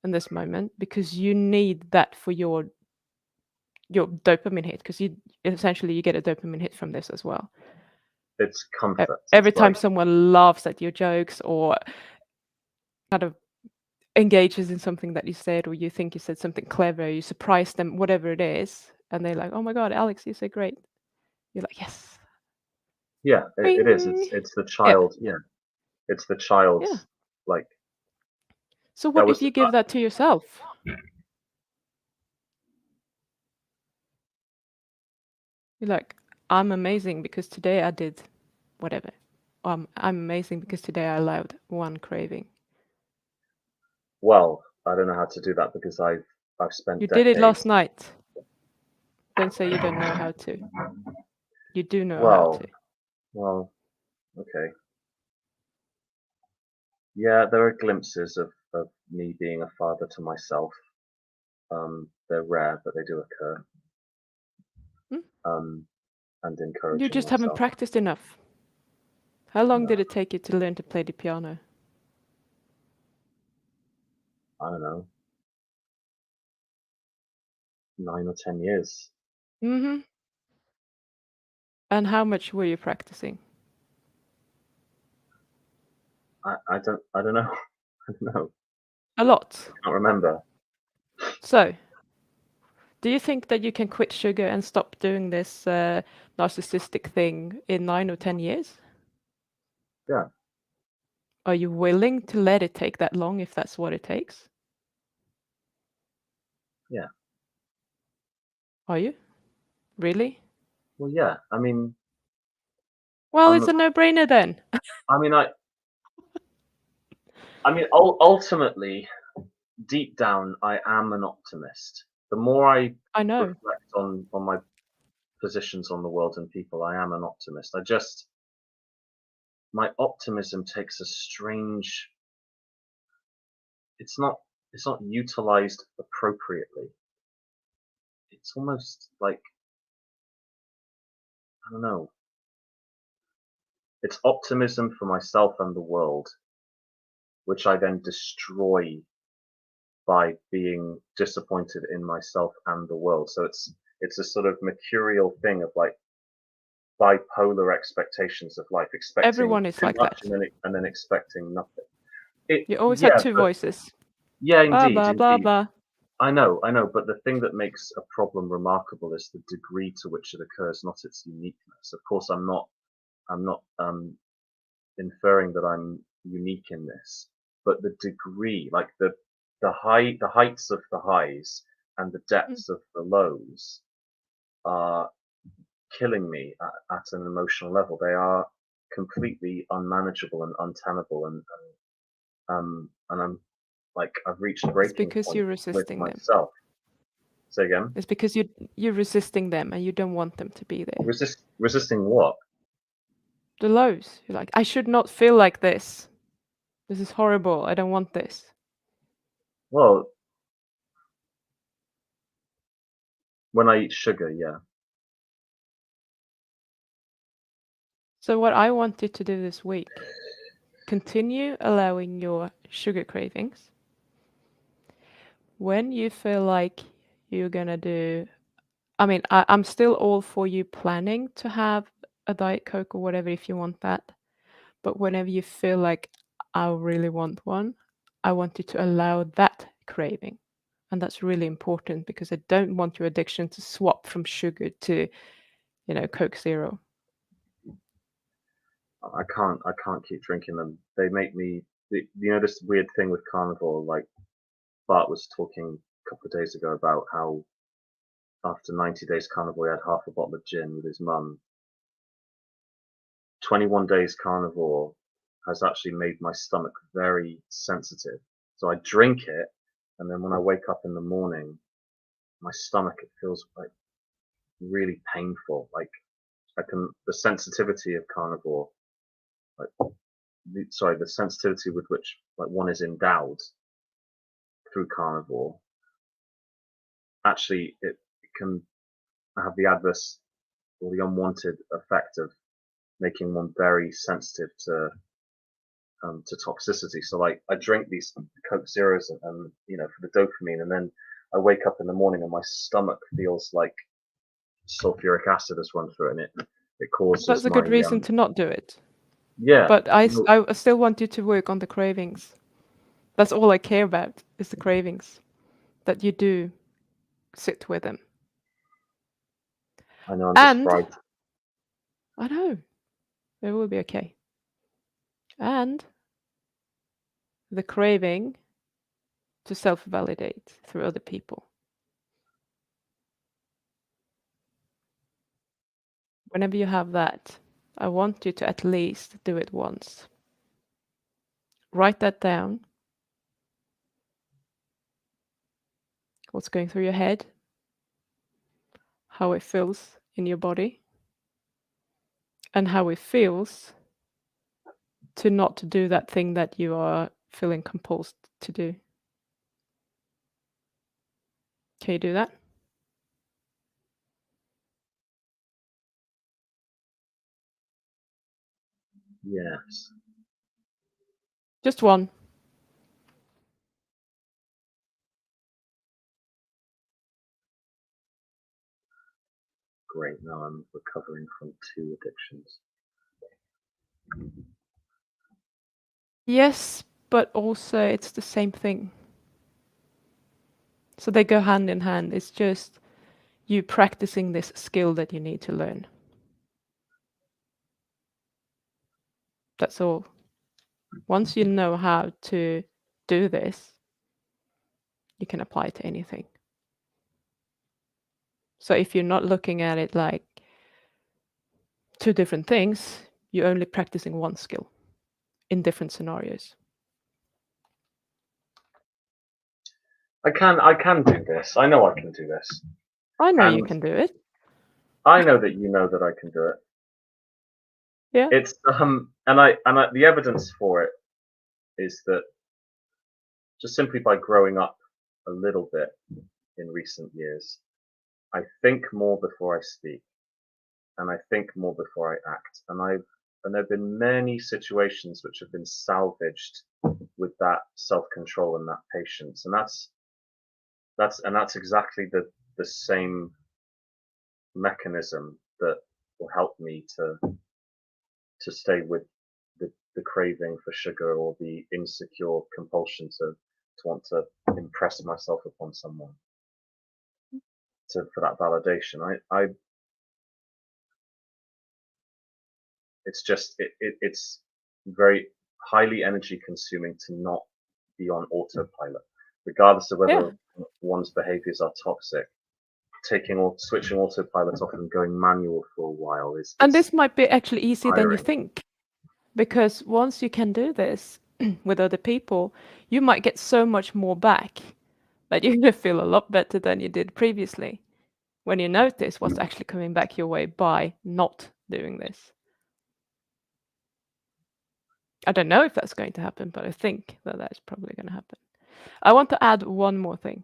in this moment because you need that for your dopamine hit, because you essentially you get a dopamine hit from this as well. It's comfort. Every It's time like, someone laughs at your jokes or kind of engages in something that you said, or you think you said something clever, you surprise them, whatever it is, and they're like, "Oh my God, Alex, you said great." You're like, "Yes." yeah, it is. Bing. It's the Yeah. child. Yeah, it's the Yeah. child's, like, So that what if was, you give that to yourself? You're like, "I'm amazing because today I did whatever." I'm amazing because today I allowed one craving. well, I don't know how to do that because I've You spent did it last decades. night. Don't say you don't know how to. You do know how Well, to. well, okay. Yeah, there are glimpses of me being a father to myself. They're rare, but they do occur. Hmm? Um, and You encouraging just haven't myself. practiced enough. How long No, did it take you to learn to play the piano? I don't know, 9 or 10 years. Mm-hmm. And how much were you practicing? I don't know. I don't know. A lot. I can't remember. So, do you think that you can quit sugar and stop doing this narcissistic thing in 9 or 10 years? Yeah, Are you willing to let it take that long if that's what it takes? yeah. Are you? Really? Well, yeah. I mean, Well, I'm. it's a no-brainer then. I mean, ultimately, deep down, I am an optimist. The more I I know. reflect on my positions on the world and people, I am an optimist. I just my optimism takes a strange. It's not. It's not utilized appropriately. It's almost like, I don't know. It's optimism for myself and the world, which I then destroy by being disappointed in myself and the world. So it's a sort of mercurial thing of like bipolar expectations of life, expecting Everyone is too like much that. and then expecting nothing. It You always have Yeah, two but voices. yeah, Blah, indeed, blah, blah, indeed. blah. I know, but the thing that makes a problem remarkable is the degree to which it occurs, not its uniqueness. Of course, I'm not inferring that I'm unique in this, but the degree, like the heights of the highs and the Mm. depths of the lows are killing me at an emotional level. They are completely unmanageable and untenable, and I'm like, I've reached a It's breaking because point you're with resisting them. myself. Say again. It's because you're resisting them and you don't want them to be there. Resisting what? The lows. You're like, I should not feel like this. This is horrible. I don't want this. Well, when I eat sugar, yeah. So what I want you to do this week, continue allowing your sugar cravings. When you feel like you're gonna do, I mean, I'm still all for you planning to have a Diet Coke or whatever if you want that. But whenever you feel like I really want one, I want you to allow that craving. And that's really important because I don't want your addiction to swap from sugar to, Coke Zero. I can't keep drinking them. They make me. This weird thing with carnivore. Like Bart was talking a couple of days ago about how after 90 days carnivore, he had half a bottle of gin with his mum. 21 days carnivore has actually made my stomach very sensitive. So I drink it, and then when I wake up in the morning, my stomach, it feels like really painful. Like the sensitivity of carnivore, like the sensitivity with which like one is endowed through carnivore, actually it can have the adverse or the unwanted effect of making one very sensitive to toxicity. So like I drink these Coke Zeros and for the dopamine, and then I wake up in the morning and my stomach feels like sulfuric acid has run through it, and it causes That's a my good reason to not do it. yeah. But I No, still want you to work on the cravings. That's all I care about is the cravings. That you do sit with them. I know I'm just And fried. I know it will be okay. And the craving to self-validate through other people. Whenever you have that, I want you to at least do it once. Write that down. What's going through your head, how it feels in your body, and how it feels to not do that thing that you are feeling compelled to do. Can you do that? Yes. Just one. Great. Now I'm recovering from 2 addictions. Yes, but also it's the same thing. So they go hand in hand. It's just you practicing this skill that you need to learn. That's all. Once you know how to do this, you can apply it to anything. So if you're not looking at it like 2 different things, you're only practicing one skill in different scenarios. I can do this. I know I can do this. I know you And can do it. I know that you know that I can do it. Yeah. It's the evidence for it is that just simply by growing up a little bit in recent years, I think more before I speak, and I think more before I act. And there have been many situations which have been salvaged with that self-control and that patience. And that's exactly the same mechanism that will help me to stay with the craving for sugar or the insecure compulsion to want to impress myself upon someone for that validation. I it's very highly energy consuming to not be on autopilot, regardless of Yeah. whether one's behaviors are toxic. Switching autopilot off and going manual for a while is And this might be actually easier than you tiring. think, because once you can do this with other people, you might get so much more back that you're gonna feel a lot better than you did previously when you notice what's actually coming back your way by not doing this. I don't know if that's going to happen, but I think that that's probably going to happen. I want to add one more thing.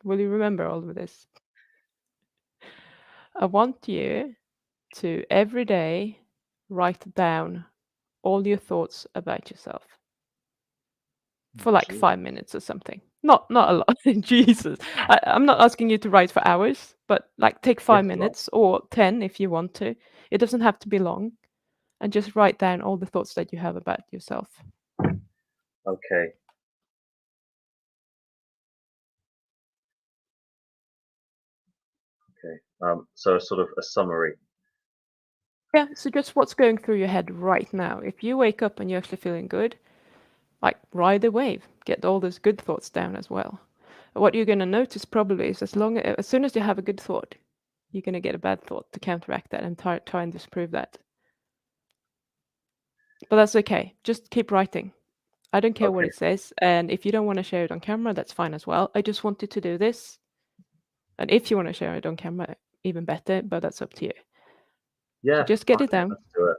Will you remember all of this? I want you to every day write down all your thoughts about yourself for like 5 minutes or something. Not a lot. Jesus. I'm not asking you to write for hours, but like take Yes, 5 minutes or 10 if you want to. It doesn't have to be long. And just write down all the thoughts that you have about yourself. okay. Okay. So sort of a summary. Yeah, so just what's going through your head right now. If you wake up and you're actually feeling good, like ride the wave, get all those good thoughts down as well. What you're going to notice probably is as soon as you have a good thought, you're going to get a bad thought to counteract that and try and disprove that. But that's okay. Just keep writing. I don't care what Okay. it says. And if you don't want to share it on camera, that's fine as well. I just wanted to do this. And if you want to share it on camera, even better, but that's up to you. Yeah, So just get fuck it down. let's do it.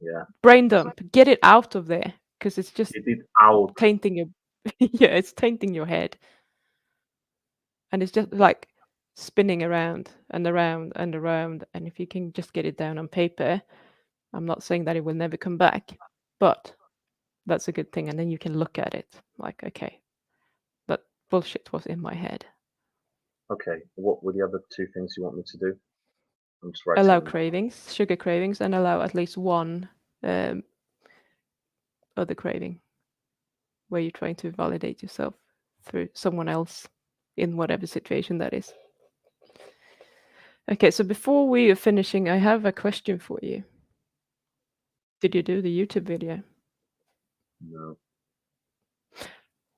Yeah. Brain dump. Get it out of there because it's just It did out. tainting your yeah, it's tainting your head. And it's just like spinning around and around and around. And if you can just get it down on paper, I'm not saying that it will never come back, but that's a good thing. And then you can look at it like, okay, that bullshit was in my head. Okay. What were the other two things you want me to do? I'm just writing Allow them. cravings, sugar cravings, and allow at least one other craving where you're trying to validate yourself through someone else in whatever situation that is. Okay, so before we are finishing, I have a question for you. Did you do the YouTube video? No.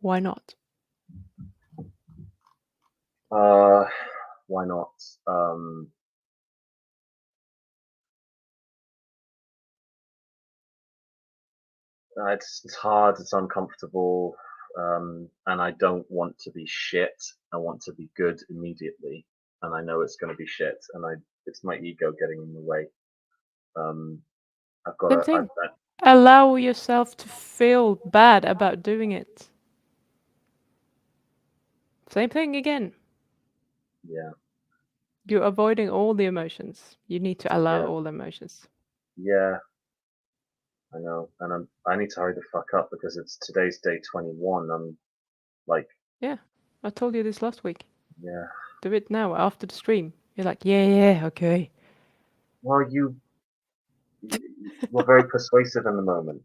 Why not? Why not? It's hard. It's uncomfortable, and I don't want to be shit. I want to be good immediately, and I know it's going to be shit, and it's my ego getting in the way. I've got Same to. thing. Allow yourself to feel bad about doing it. Same thing again. Yeah. You're avoiding all the emotions. You need to allow Yeah. all the emotions. Yeah. I know, and I need to hurry the fuck up because it's today's day 21. I'm like, Yeah, I told you this last week. yeah. Do it now after the stream. You're like, yeah, okay. Well, you were very persuasive in the moment,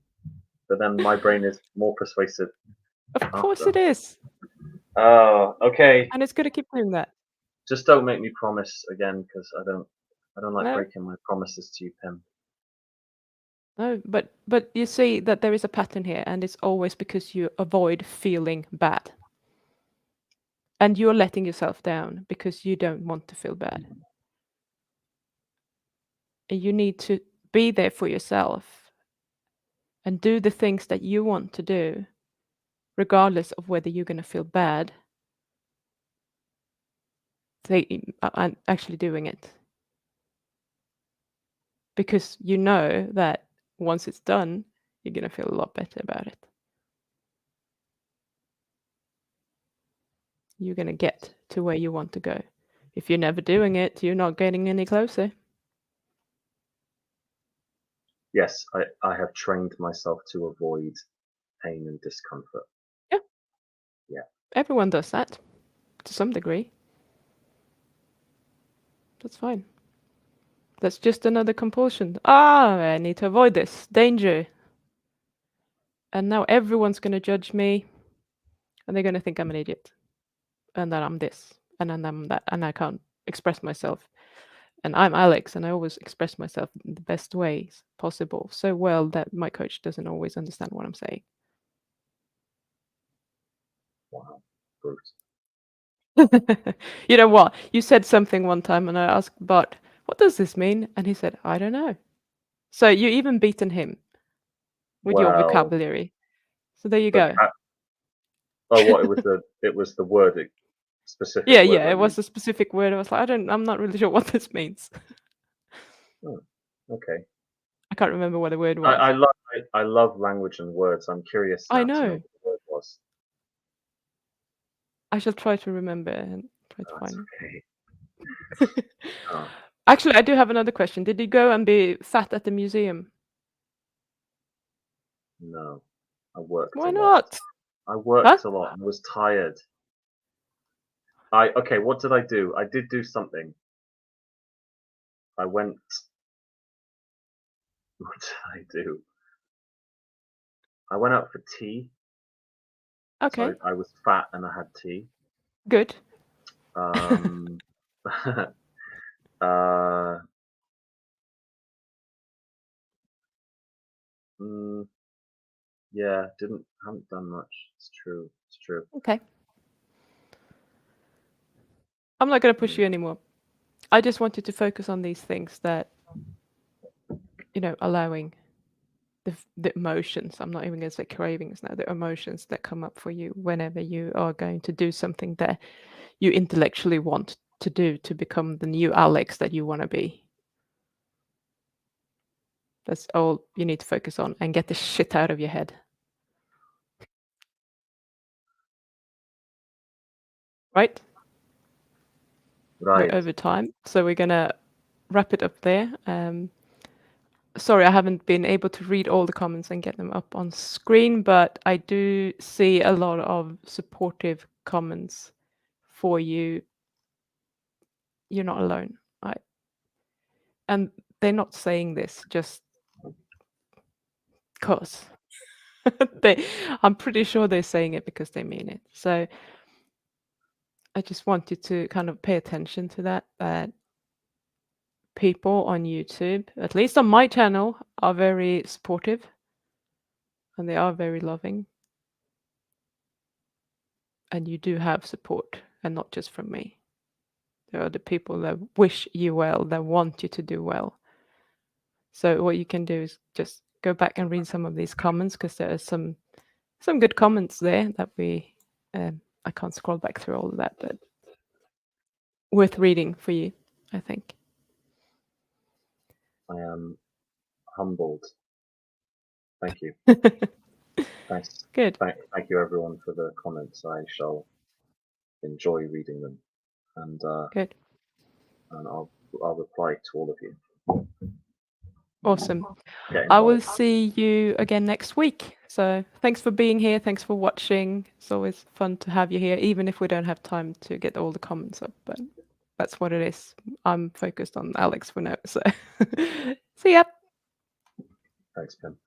but then my brain is more persuasive Of course after. it is. Oh, okay. And it's going to keep doing that. Just don't make me promise again, because I don't like No, breaking my promises to you, Pim. no, but you see that there is a pattern here, and it's always because you avoid feeling bad. And you're letting yourself down because you don't want to feel bad. And you need to be there for yourself and do the things that you want to do, regardless of whether you're going to feel bad and actually doing it. Because you know that once it's done, you're going to feel a lot better about it. You're going to get to where you want to go. If you're never doing it, you're not getting any closer. Yes, I have trained myself to avoid pain and discomfort. Yeah. Yeah. Everyone does that to some degree. That's fine. That's just another compulsion. I need to avoid this. Danger. And now everyone's going to judge me and they're going to think I'm an idiot and that I'm this and then I'm that and I can't express myself. And I'm Alex and I always express myself in the best ways possible so well that my coach doesn't always understand what I'm saying. Wow. Bruce. You know what? You said something one time and I asked Bart, what does this mean? And he said, I don't know. So you even beaten him with your Well, vocabulary. So there you but go. what it was the word, specific Yeah, word yeah, I it was used. a specific word. I was like, I'm not really sure what this means. Oh, okay. I can't remember what the word I, was. I love I love language and words. I'm curious I now to know know. what the word was. I shall try to remember and try to That's find okay. it. Oh, Actually, I do have another question. Did you go and be fat at the museum? no. I worked a Why lot. not? I Huh? worked a lot. I was tired. Okay, what did I do? I did do something. I went. What did I do? I went out for tea. So Okay, I was fat and I had tea. good. Um, uh, mm, yeah, haven't done much. It's true. It's true. Okay. I'm not going to push Mm, you anymore. I just want you to focus on these things that, allowing the emotions. I'm not even going to say cravings now, the emotions that come up for you whenever you are going to do something that you intellectually want to do to become the new Alex that you want to be. That's all you need to focus on and get the shit out of your head. Right? Right. We're over time, so we're gonna wrap it up there. Sorry, I haven't been able to read all the comments and get them up on screen, but I do see a lot of supportive comments for you. You're not alone. And they're not saying this just because. I'm pretty sure they're saying it because they mean it. So I just want you to kind of pay attention to that people on YouTube, at least on my channel, are very supportive and they are very loving. And you do have support, and not just from me. There are the people that wish you well, that want you to do well. So what you can do is just go back and read some of these comments, because there are some good comments there that I can't scroll back through all of that, but worth reading for you, I think. I am humbled. Thank you. Thanks. Good. Thank you everyone for the comments. I shall enjoy reading them, and Good. and I'll reply to all of you. Awesome. Get I will involved. see you again next week. So thanks for being here. Thanks for watching. It's always fun to have you here, even if we don't have time to get all the comments up. But that's what it is. I'm focused on Alex for now. So see ya. Thanks, Pim.